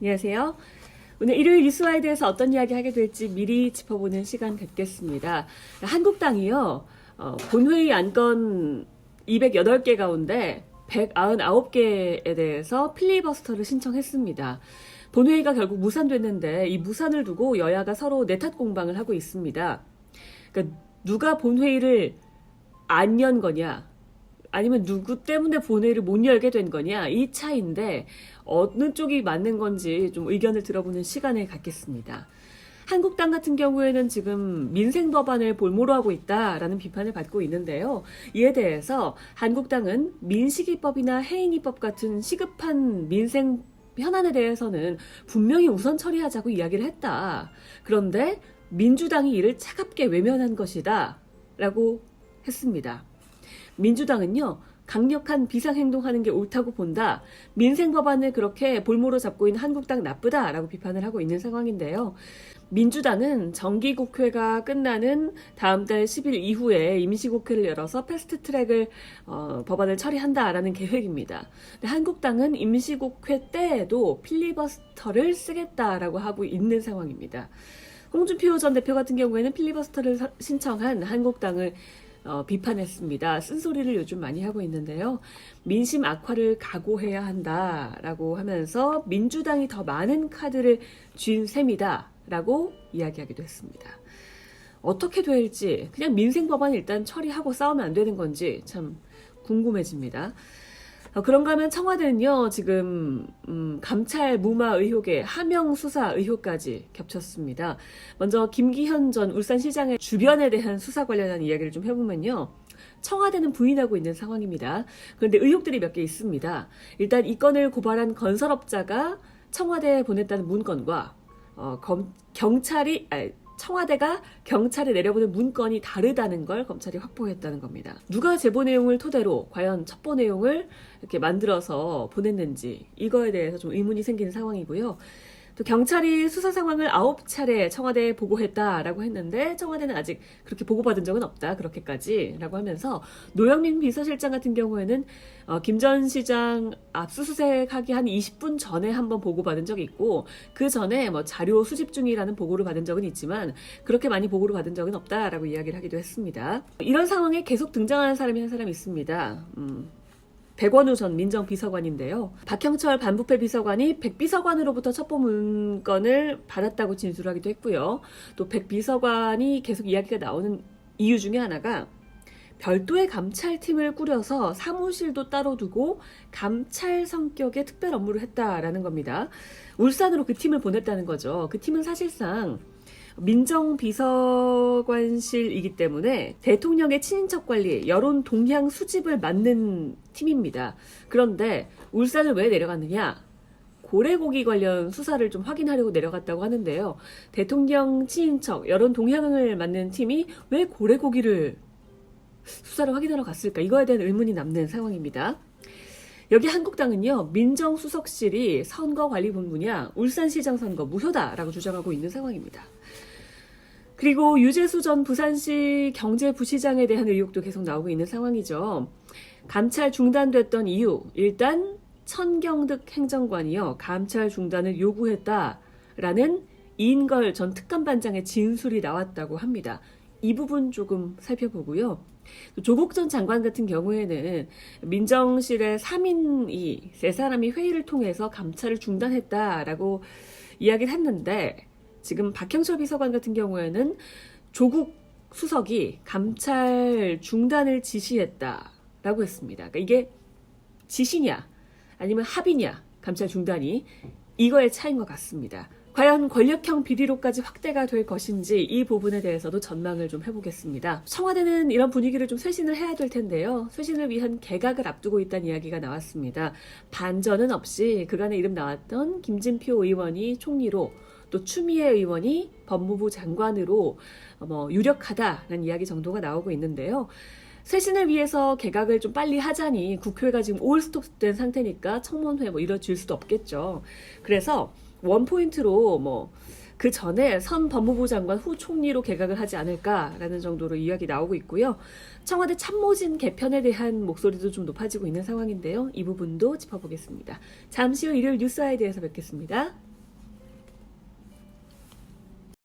안녕하세요. 오늘 일요일 뉴스와이드에서 어떤 이야기 하게 될지 미리 짚어보는 시간 갖겠습니다. 한국당이요, 본회의 안건 208개 가운데 199개에 대해서 필리버스터를 신청했습니다. 본회의가 결국 무산됐는데 이 무산을 두고 여야가 서로 내탓 공방을 하고 있습니다. 그러니까 누가 본회의를 안 연 거냐, 아니면 누구 때문에 본회의를 못 열게 된 거냐, 이 차이인데 어느 쪽이 맞는 건지 좀 의견을 들어보는 시간을 갖겠습니다. 한국당 같은 경우에는 지금 민생 법안을 볼모로 하고 있다라는 비판을 받고 있는데요. 이에 대해서 한국당은 민식이법이나 해인이법 같은 시급한 민생 현안에 대해서는 분명히 우선 처리하자고 이야기를 했다. 그런데 민주당이 이를 차갑게 외면한 것이다 라고 했습니다. 민주당은요, 강력한 비상행동하는 게 옳다고 본다. 민생 법안을 그렇게 볼모로 잡고 있는 한국당 나쁘다라고 비판을 하고 있는 상황인데요. 민주당은 정기국회가 끝나는 다음 달 10일 이후에 임시국회를 열어서 패스트트랙을 법안을 처리한다라는 계획입니다. 근데 한국당은 임시국회 때에도 필리버스터를 쓰겠다라고 하고 있는 상황입니다. 홍준표 전 대표 같은 경우에는 필리버스터를 신청한 한국당을 비판했습니다. 쓴소리를 요즘 많이 하고 있는데요. 민심 악화를 각오해야 한다라고 하면서 민주당이 더 많은 카드를 쥔 셈이다라고 이야기하기도 했습니다. 어떻게 될지, 그냥 민생 법안 일단 처리하고 싸우면 안 되는 건지 참 궁금해집니다. 그런가 하면 청와대는요, 지금 감찰 무마 의혹에 하명 수사 의혹까지 겹쳤습니다. 먼저 김기현 전 울산시장의 주변에 대한 수사 관련한 이야기를 좀 해보면요, 청와대는 부인하고 있는 상황입니다. 그런데 의혹들이 몇 개 있습니다. 일단 이 건을 고발한 건설업자가 청와대에 보냈다는 문건과 청와대가 경찰에 내려보낸 문건이 다르다는 걸 검찰이 확보했다는 겁니다. 누가 제보 내용을 토대로 과연 첩보 내용을 이렇게 만들어서 보냈는지, 이거에 대해서 좀 의문이 생기는 상황이고요. 또 경찰이 수사 상황을 9차례 청와대에 보고했다라고 했는데 청와대는 아직 그렇게 보고받은 적은 없다, 그렇게까지라고 하면서 노영민 비서실장 같은 경우에는 김 전 시장 압수수색하기 한 20분 전에 한번 보고받은 적이 있고, 그 전에 뭐 자료 수집 중이라는 보고를 받은 적은 있지만 그렇게 많이 보고를 받은 적은 없다라고 이야기를 하기도 했습니다. 이런 상황에 계속 등장하는 사람이 한 사람 있습니다. 백원우 전 민정비서관인데요. 박형철 반부패 비서관이 백 비서관으로부터 첩보 문건을 받았다고 진술하기도 했고요. 또 백 비서관이 계속 이야기가 나오는 이유 중에 하나가 별도의 감찰팀을 꾸려서 사무실도 따로 두고 감찰 성격의 특별 업무를 했다라는 겁니다. 울산으로 그 팀을 보냈다는 거죠. 그 팀은 사실상 민정비서관실이기 때문에 대통령의 친인척 관리, 여론 동향 수집을 맡는 팀입니다. 그런데 울산을 왜 내려갔느냐? 고래고기 관련 수사를 좀 확인하려고 내려갔다고 하는데요. 대통령 친인척, 여론 동향을 맡는 팀이 왜 고래고기를 수사를 확인하러 갔을까? 이거에 대한 의문이 남는 상황입니다. 여기 한국당은요, 민정수석실이 선거관리본부냐, 울산시장 선거 무효다라고 주장하고 있는 상황입니다. 그리고 유재수 전 부산시 경제부시장에 대한 의혹도 계속 나오고 있는 상황이죠. 감찰 중단됐던 이유, 일단 천경득 행정관이요, 감찰 중단을 요구했다라는 이인걸 전 특감반장의 진술이 나왔다고 합니다. 이 부분 조금 살펴보고요. 조국 전 장관 같은 경우에는 민정실의 3인이 3사람이 회의를 통해서 감찰을 중단했다라고 이야기를 했는데, 지금 박형철 비서관 같은 경우에는 조국 수석이 감찰 중단을 지시했다라고 했습니다. 그러니까 이게 지시냐 아니면 합의냐, 감찰 중단이, 이거의 차이인 것 같습니다. 과연 권력형 비리로까지 확대가 될 것인지 이 부분에 대해서도 전망을 좀 해보겠습니다. 청와대는 이런 분위기를 좀 쇄신을 해야 될 텐데요. 쇄신을 위한 개각을 앞두고 있다는 이야기가 나왔습니다. 반전은 없이 그간의 이름 나왔던 김진표 의원이 총리로, 또 추미애 의원이 법무부 장관으로 유력하다라는 이야기 정도가 나오고 있는데요. 쇄신을 위해서 개각을 좀 빨리 하자니 국회가 지금 올스톱된 상태니까 청문회 이뤄질 수도 없겠죠. 그래서 원포인트로 그 전에 선 법무부 장관 후 총리로 개각을 하지 않을까라는 정도로 이야기 나오고 있고요. 청와대 참모진 개편에 대한 목소리도 좀 높아지고 있는 상황인데요. 이 부분도 짚어보겠습니다. 잠시 후 일요일 뉴스아이드에서 뵙겠습니다.